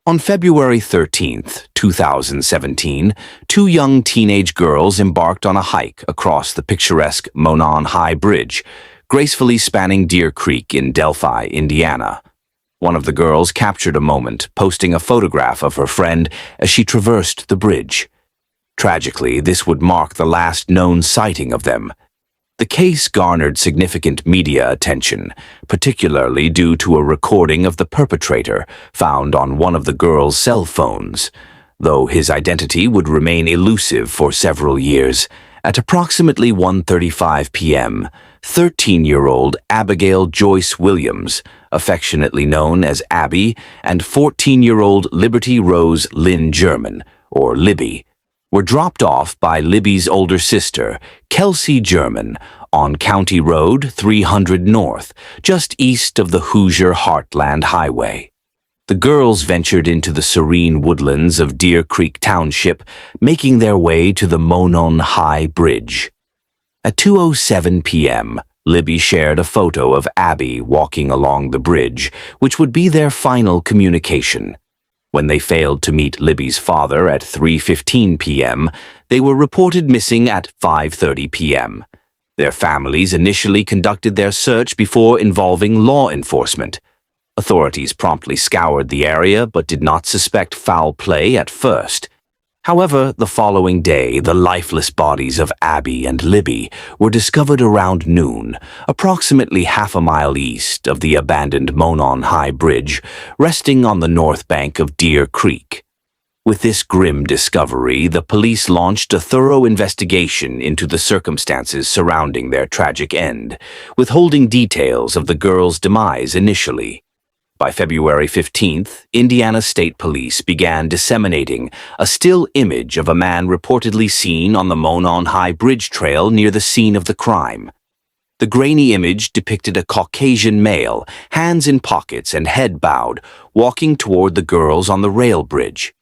On February 13th, 2017, two young teenage girls embarked on a hike across the picturesque Monon High Bridge, gracefully spanning Deer Creek in Delphi, Indiana. One of the girls captured a moment, posting a photograph of her friend as she traversed the bridge. Tragically, this would mark the last known sighting of them. The case garnered significant media attention, particularly due to a recording of the perpetrator found on one of the girls' cell phones, though his identity would remain elusive for several years. At approximately 1:35 p.m., 13-year-old Abigail Joyce Williams, affectionately known as Abby, and 14-year-old Liberty Rose Lynn German, or Libby, were dropped off by Libby's older sister, Kelsey German, on County Road 300 North, just east of the Hoosier Heartland Highway. The girls ventured into the serene woodlands of Deer Creek Township, making their way to the Monon High Bridge. At 2:07 p.m., Libby shared a photo of Abby walking along the bridge, which would be their final communication. When they failed to meet Libby's father at 3:15 p.m., they were reported missing at 5:30 p.m. Their families initially conducted their search before involving law enforcement. Authorities promptly scoured the area but did not suspect foul play at first. However, the following day, the lifeless bodies of Abby and Libby were discovered around noon, approximately half a mile east of the abandoned Monon High Bridge, resting on the north bank of Deer Creek. With this grim discovery, the police launched a thorough investigation into the circumstances surrounding their tragic end, withholding details of the girls' demise initially. By February 15th, Indiana State Police began disseminating a still image of a man reportedly seen on the Monon High Bridge trail near the scene of the crime. The grainy image depicted a Caucasian male, hands in pockets and head bowed, walking toward the girls on the rail bridge.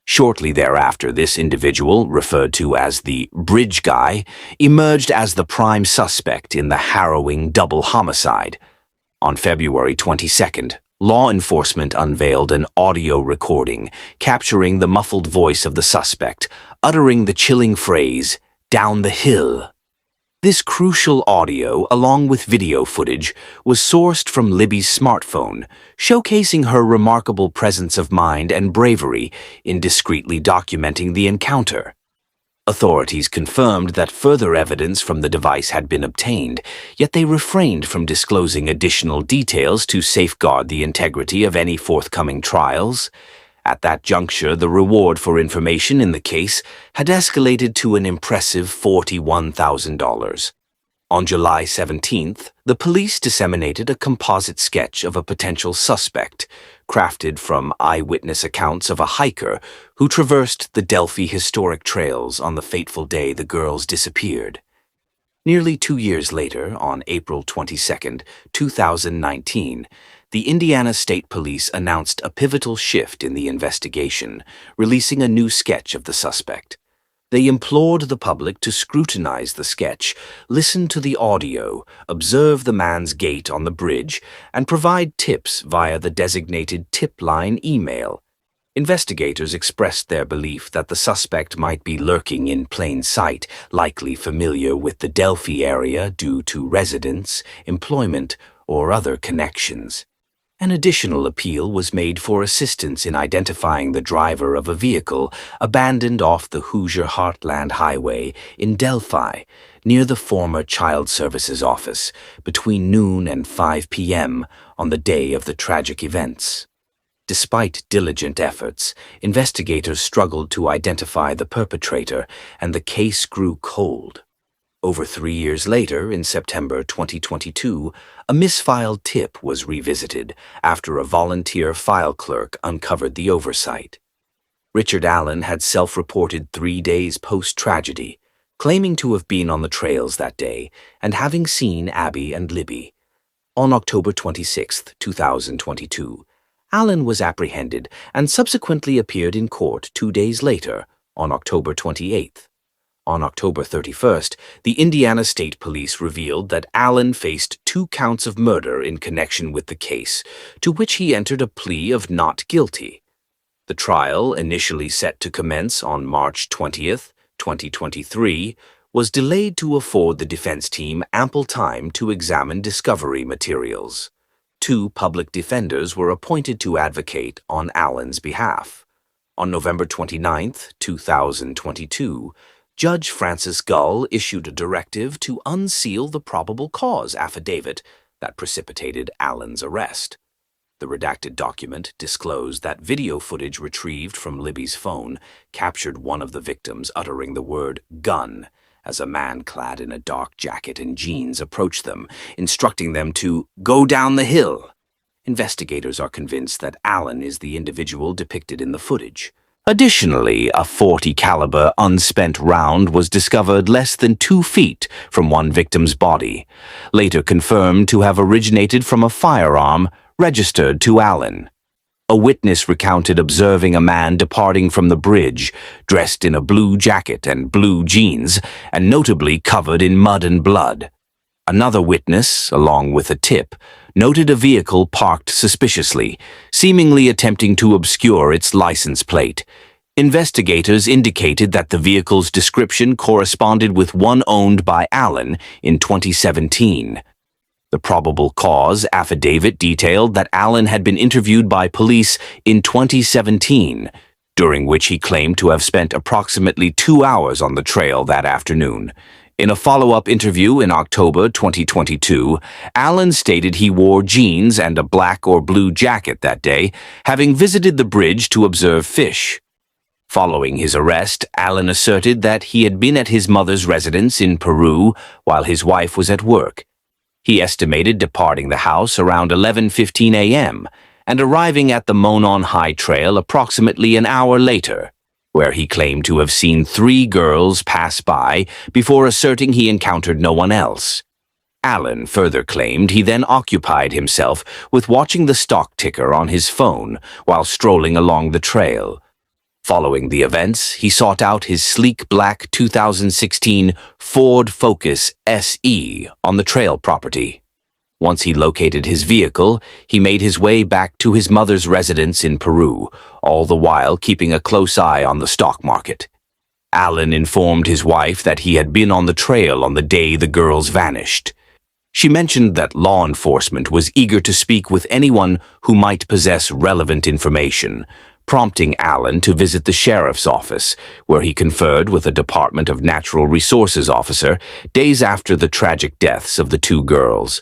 Shortly thereafter, this individual, referred to as the Bridge Guy, emerged as the prime suspect in the harrowing double homicide. On February 22nd, law enforcement unveiled an audio recording capturing the muffled voice of the suspect, uttering the chilling phrase, "Down the hill." This crucial audio, along with video footage, was sourced from Libby's smartphone, showcasing her remarkable presence of mind and bravery in discreetly documenting the encounter. Authorities confirmed that further evidence from the device had been obtained, yet they refrained from disclosing additional details to safeguard the integrity of any forthcoming trials. At that juncture, the reward for information in the case had escalated to an impressive $41,000. On July 17th, the police disseminated a composite sketch of a potential suspect, crafted from eyewitness accounts of a hiker who traversed the Delphi historic trails on the fateful day the girls disappeared. Nearly 2 years later, on April 22, 2019, the Indiana State Police announced a pivotal shift in the investigation, releasing a new sketch of the suspect. They implored the public to scrutinize the sketch, listen to the audio, observe the man's gait on the bridge, and provide tips via the designated tip line email. Investigators expressed their belief that the suspect might be lurking in plain sight, likely familiar with the Delphi area due to residence, employment, or other connections. An additional appeal was made for assistance in identifying the driver of a vehicle abandoned off the Hoosier Heartland Highway in Delphi, near the former Child Services office, between noon and 5 p.m. on the day of the tragic events. Despite diligent efforts, investigators struggled to identify the perpetrator, and the case grew cold. Over 3 years later, in September 2022, a misfiled tip was revisited after a volunteer file clerk uncovered the oversight. Richard Allen had self-reported 3 days post-tragedy, claiming to have been on the trails that day and having seen Abby and Libby. On October 26, 2022, Allen was apprehended and subsequently appeared in court 2 days later, on October 28th. On October 31st, the Indiana State Police revealed that Allen faced 2 counts of murder in connection with the case, to which he entered a plea of not guilty. The trial, initially set to commence on March 20th, 2023, was delayed to afford the defense team ample time to examine discovery materials. Two public defenders were appointed to advocate on Allen's behalf. On November 29th, 2022, Judge Francis Gull issued a directive to unseal the probable cause affidavit that precipitated Allen's arrest. The redacted document disclosed that video footage retrieved from Libby's phone captured one of the victims uttering the word gun as a man clad in a dark jacket and jeans approached them, instructing them to go down the hill. Investigators are convinced that Allen is the individual depicted in the footage. Additionally, a .40 caliber unspent round was discovered less than 2 feet from one victim's body, later confirmed to have originated from a firearm registered to Allen. A witness recounted observing a man departing from the bridge, dressed in a blue jacket and blue jeans, and notably covered in mud and blood. Another witness, along with a tip, noted a vehicle parked suspiciously, seemingly attempting to obscure its license plate. Investigators indicated that the vehicle's description corresponded with one owned by Allen in 2017. The probable cause affidavit detailed that Allen had been interviewed by police in 2017, during which he claimed to have spent approximately 2 hours on the trail that afternoon. In a follow-up interview in October 2022, Allen stated he wore jeans and a black or blue jacket that day, having visited the bridge to observe fish. Following his arrest, Allen asserted that he had been at his mother's residence in Peru while his wife was at work. He estimated departing the house around 11:15 a.m. and arriving at the Monon High Trail approximately an hour later, where he claimed to have seen 3 girls pass by before asserting he encountered no one else. Allen further claimed he then occupied himself with watching the stock ticker on his phone while strolling along the trail. Following the events, he sought out his sleek black 2016 Ford Focus SE on the trail property. Once he located his vehicle, he made his way back to his mother's residence in Peru, all the while keeping a close eye on the stock market. Allen informed his wife that he had been on the trail on the day the girls vanished. She mentioned that law enforcement was eager to speak with anyone who might possess relevant information, prompting Allen to visit the sheriff's office, where he conferred with a Department of Natural Resources officer days after the tragic deaths of the 2 girls.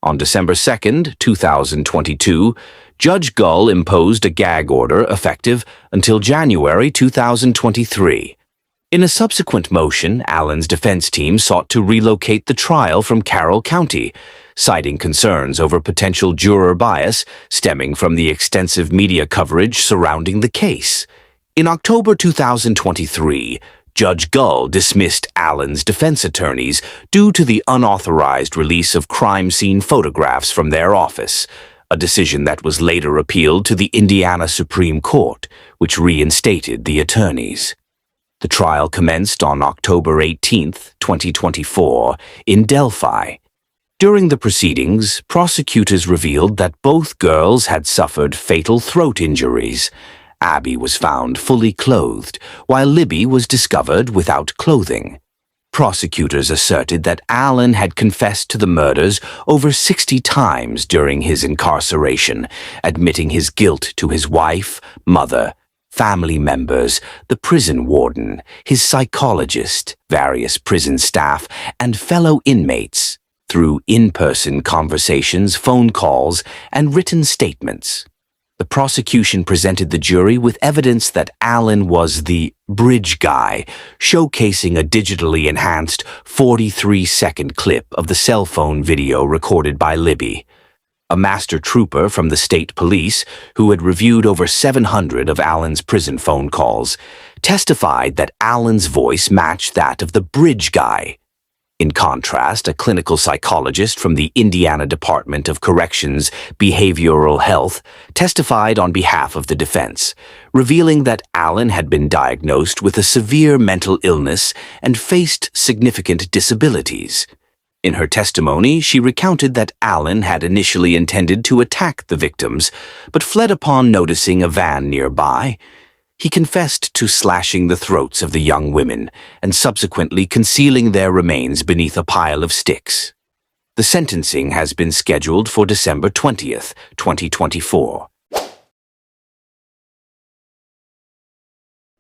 On December 2nd, 2022, Judge Gull imposed a gag order effective until January 2023. In a subsequent motion, Allen's defense team sought to relocate the trial from Carroll County, citing concerns over potential juror bias stemming from the extensive media coverage surrounding the case. In October 2023, Judge Gull dismissed Allen's defense attorneys due to the unauthorized release of crime scene photographs from their office, a decision that was later appealed to the Indiana Supreme Court, which reinstated the attorneys. The trial commenced on October 18, 2024, in Delphi. During the proceedings, prosecutors revealed that both girls had suffered fatal throat injuries. Abby was found fully clothed, while Libby was discovered without clothing. Prosecutors asserted that Allen had confessed to the murders over 60 times during his incarceration, admitting his guilt to his wife, mother, family members, the prison warden, his psychologist, various prison staff, and fellow inmates, through in-person conversations, phone calls, and written statements. The prosecution presented the jury with evidence that Allen was the bridge guy, showcasing a digitally enhanced 43-second clip of the cell phone video recorded by Libby. A master trooper from the state police, who had reviewed over 700 of Allen's prison phone calls, testified that Allen's voice matched that of the bridge guy. In contrast, a clinical psychologist from the Indiana Department of Corrections Behavioral Health testified on behalf of the defense, revealing that Allen had been diagnosed with a severe mental illness and faced significant disabilities. In her testimony, she recounted that Allen had initially intended to attack the victims, but fled upon noticing a van nearby. He confessed to slashing the throats of the young women and subsequently concealing their remains beneath a pile of sticks. The sentencing has been scheduled for December 20th, 2024.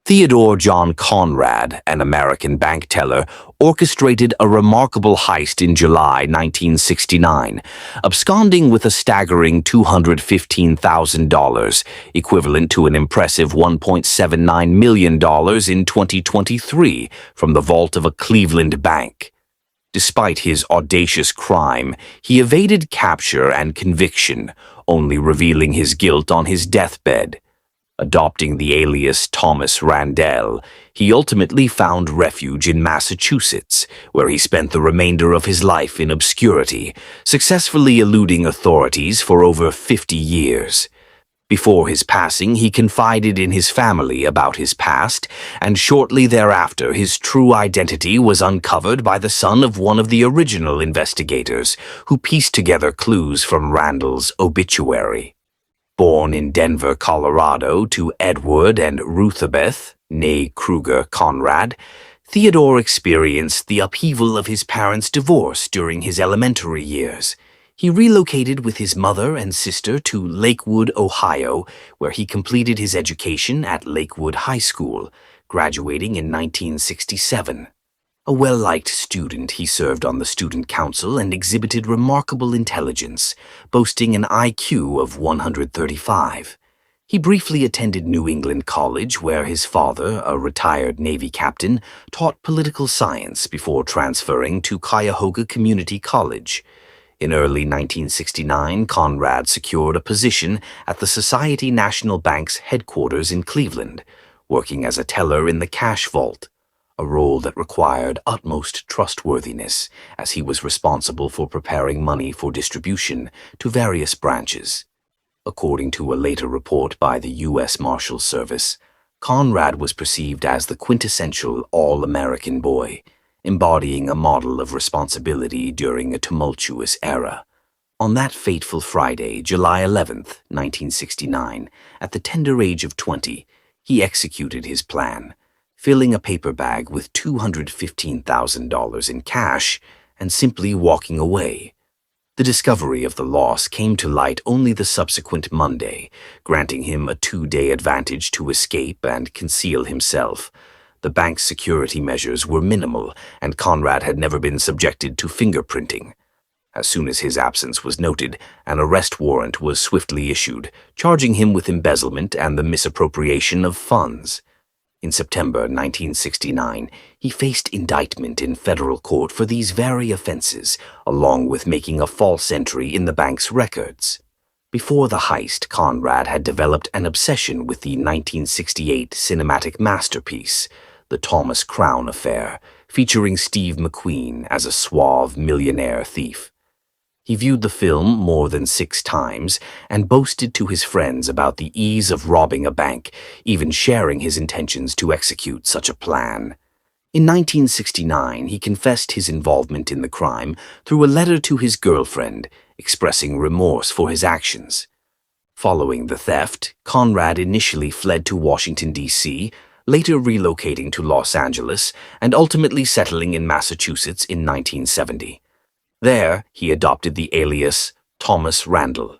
Theodore John Conrad, an American bank teller, orchestrated a remarkable heist in July 1969, absconding with a staggering $215,000, equivalent to an impressive $1.79 million in 2023, from the vault of a Cleveland bank. Despite his audacious crime, he evaded capture and conviction, only revealing his guilt on his deathbed. Adopting the alias Thomas Randell, he ultimately found refuge in Massachusetts, where he spent the remainder of his life in obscurity, successfully eluding authorities for over 50 years. Before his passing, he confided in his family about his past, and shortly thereafter his true identity was uncovered by the son of one of the original investigators, who pieced together clues from Randall's obituary. Born in Denver, Colorado, to Edward and Ruthabeth, née Kruger Conrad, Theodore experienced the upheaval of his parents' divorce during his elementary years. He relocated with his mother and sister to Lakewood, Ohio, where he completed his education at Lakewood High School, graduating in 1967. A well-liked student, he served on the student council and exhibited remarkable intelligence, boasting an IQ of 135. He briefly attended New England College, where his father, a retired Navy captain, taught political science before transferring to Cuyahoga Community College. In early 1969, Conrad secured a position at the Society National Bank's headquarters in Cleveland, working as a teller in the cash vault, a role that required utmost trustworthiness, as he was responsible for preparing money for distribution to various branches. According to a later report by the U.S. Marshal Service, Conrad was perceived as the quintessential all-American boy, embodying a model of responsibility during a tumultuous era. On that fateful Friday, July 11th, 1969, at the tender age of 20, he executed his plan, filling a paper bag with $215,000 in cash and simply walking away. The discovery of the loss came to light only the subsequent Monday, granting him a 2-day advantage to escape and conceal himself. The bank's security measures were minimal, and Conrad had never been subjected to fingerprinting. As soon as his absence was noted, an arrest warrant was swiftly issued, charging him with embezzlement and the misappropriation of funds. In September 1969, he faced indictment in federal court for these very offenses, along with making a false entry in the bank's records. Before the heist, Conrad had developed an obsession with the 1968 cinematic masterpiece, The Thomas Crown Affair, featuring Steve McQueen as a suave millionaire thief. He viewed the film more than 6 times and boasted to his friends about the ease of robbing a bank, even sharing his intentions to execute such a plan. In 1969, he confessed his involvement in the crime through a letter to his girlfriend, expressing remorse for his actions. Following the theft, Conrad initially fled to Washington, D.C., later relocating to Los Angeles and ultimately settling in Massachusetts in 1970. There, he adopted the alias Thomas Randall.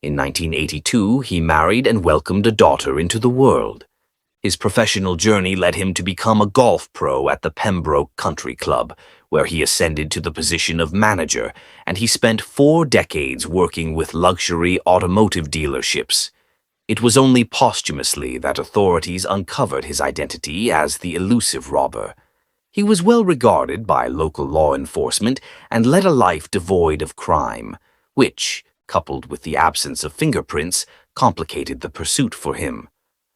In 1982, he married and welcomed a daughter into the world. His professional journey led him to become a golf pro at the Pembroke Country Club, where he ascended to the position of manager, and he spent 4 decades working with luxury automotive dealerships. It was only posthumously that authorities uncovered his identity as the elusive robber. He was well regarded by local law enforcement and led a life devoid of crime, which, coupled with the absence of fingerprints, complicated the pursuit for him.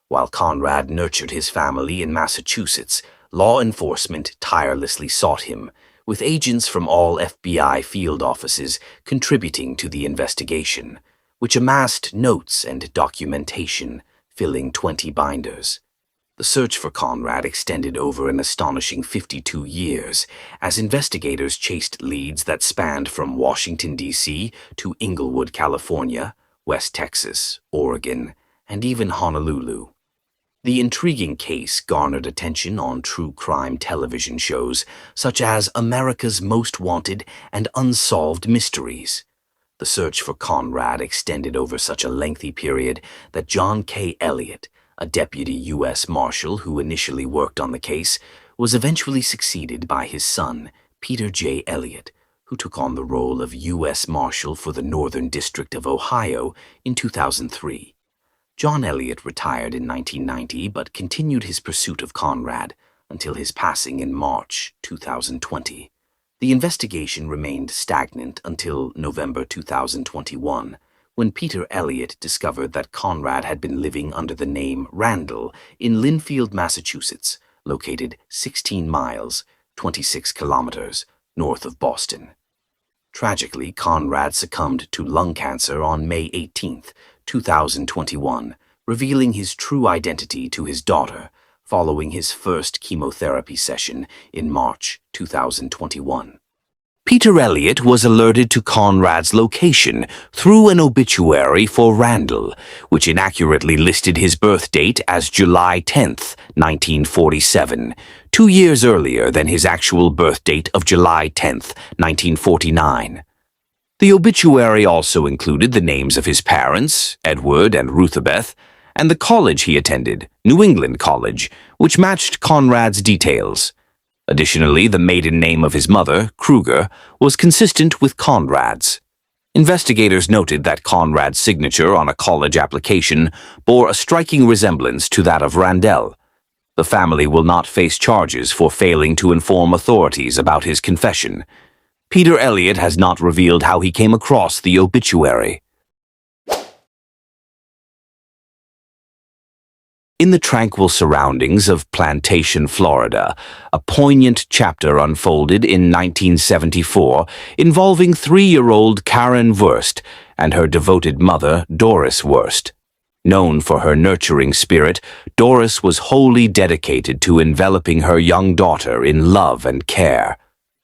While Conrad nurtured his family in Massachusetts, law enforcement tirelessly sought him, with agents from all FBI field offices contributing to the investigation, which amassed notes and documentation, filling 20 binders. The search for Conrad extended over an astonishing 52 years, as investigators chased leads that spanned from Washington, D.C. to Inglewood, California, West Texas, Oregon, and even Honolulu. The intriguing case garnered attention on true crime television shows such as America's Most Wanted and Unsolved Mysteries. The search for Conrad extended over such a lengthy period that John K. Elliott, a deputy U.S. Marshal who initially worked on the case, was eventually succeeded by his son, Peter J. Elliott, who took on the role of U.S. Marshal for the Northern District of Ohio in 2003. John Elliott retired in 1990 but continued his pursuit of Conrad until his passing in March 2020. The investigation remained stagnant until November 2021, when Peter Elliott discovered that Conrad had been living under the name Randall in Lynnfield, Massachusetts, located 16 miles, 26 kilometers, north of Boston. Tragically, Conrad succumbed to lung cancer on May 18, 2021, revealing his true identity to his daughter following his first chemotherapy session in March 2021. Peter Elliott was alerted to Conrad's location through an obituary for Randall, which inaccurately listed his birth date as July 10, 1947, 2 years earlier than his actual birth date of July 10, 1949. The obituary also included the names of his parents, Edward and Ruthabeth, and the college he attended, New England College, which matched Conrad's details. Additionally, the maiden name of his mother, Kruger, was consistent with Conrad's. Investigators noted that Conrad's signature on a college application bore a striking resemblance to that of Randall. The family will not face charges for failing to inform authorities about his confession. Peter Elliott has not revealed how he came across the obituary. In the tranquil surroundings of Plantation, Florida, a poignant chapter unfolded in 1974 involving 3-year-old Karen Wurst and her devoted mother, Doris Wurst. Known for her nurturing spirit, Doris was wholly dedicated to enveloping her young daughter in love and care.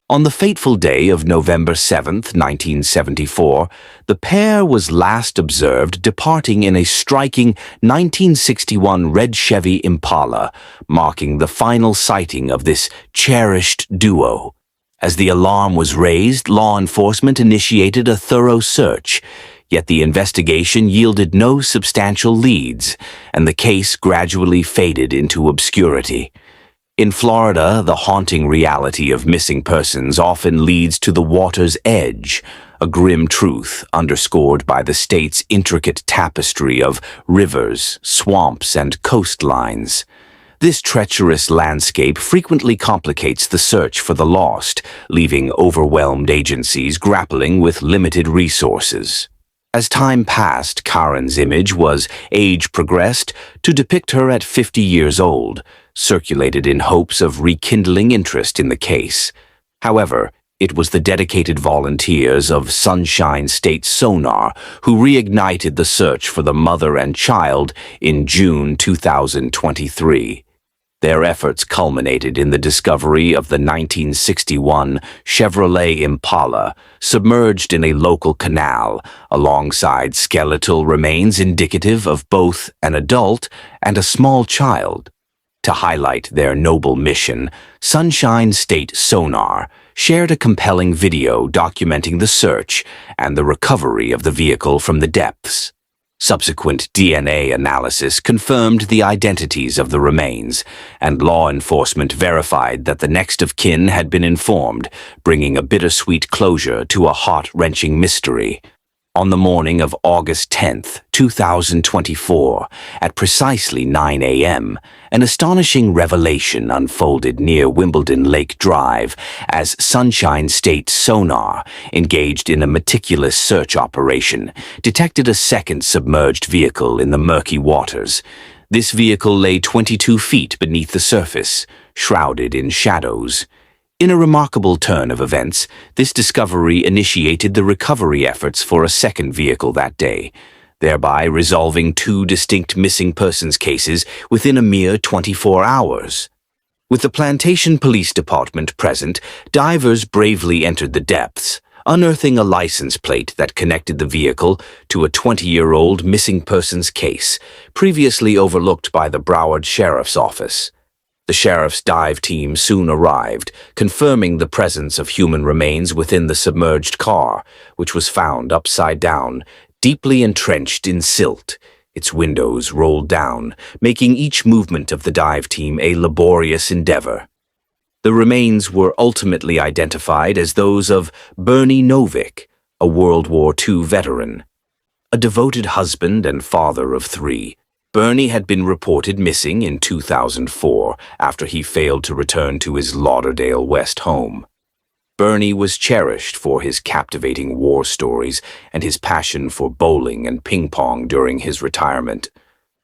On the fateful day of November 7, 1974, the pair was last observed departing in a striking 1961 red Chevy Impala, marking the final sighting of this cherished duo. As the alarm was raised, law enforcement initiated a thorough search, yet the investigation yielded no substantial leads, and the case gradually faded into obscurity. In Florida, the haunting reality of missing persons often leads to the water's edge, a grim truth underscored by the state's intricate tapestry of rivers, swamps, and coastlines. This treacherous landscape frequently complicates the search for the lost, leaving overwhelmed agencies grappling with limited resources. As time passed, Karen's image was age-progressed to depict her at 50 years old, circulated in hopes of rekindling interest in the case. However, it was the dedicated volunteers of Sunshine State Sonar who reignited the search for the mother and child in June 2023. Their efforts culminated in the discovery of the 1961 Chevrolet Impala, submerged in a local canal, alongside skeletal remains indicative of both an adult and a small child. To highlight their noble mission, Sunshine State Sonar shared a compelling video documenting the search and the recovery of the vehicle from the depths. Subsequent DNA analysis confirmed the identities of the remains, and law enforcement verified that the next of kin had been informed, bringing a bittersweet closure to a heart-wrenching mystery. On the morning of August 10, 2024, at precisely 9 a.m., an astonishing revelation unfolded near Wimbledon Lake Drive as Sunshine State Sonar, engaged in a meticulous search operation, detected a second submerged vehicle in the murky waters. This vehicle lay 22 feet beneath the surface, shrouded in shadows. In a remarkable turn of events, this discovery initiated the recovery efforts for a second vehicle that day. thereby resolving two distinct missing persons cases within a mere 24 hours. With the Plantation Police Department present, divers bravely entered the depths, unearthing a license plate that connected the vehicle to a 20-year-old missing persons case, previously overlooked by the Broward Sheriff's Office. The sheriff's dive team soon arrived, confirming the presence of human remains within the submerged car, which was found upside down, deeply entrenched in silt, its windows rolled down, making each movement of the dive team a laborious endeavor. The remains were ultimately identified as those of Bernie Novick, a World War II veteran. A devoted husband and father of three, Bernie had been reported missing in 2004 after he failed to return to his Lauderdale West home. Bernie was cherished for his captivating war stories and his passion for bowling and ping pong during his retirement.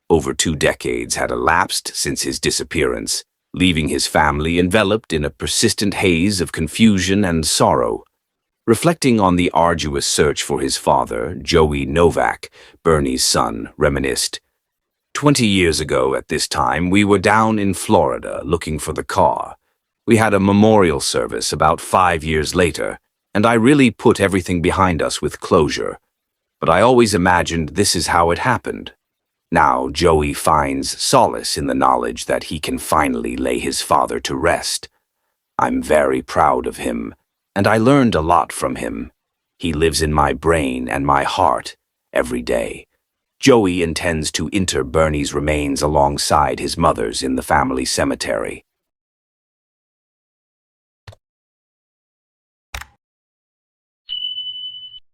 Over 2 decades had elapsed since his disappearance, leaving his family enveloped in a persistent haze of confusion and sorrow. Reflecting on the arduous search for his father, Joey Novak, Bernie's son, reminisced, 20 years ago at this time, we were down in Florida looking for the car. We had a memorial service about 5 years later, and I really put everything behind us with closure. But I always imagined this is how it happened. Now Joey finds solace in the knowledge that he can finally lay his father to rest. I'm very proud of him, and I learned a lot from him. He lives in my brain and my heart every day. Joey intends to inter Bernie's remains alongside his mother's in the family cemetery.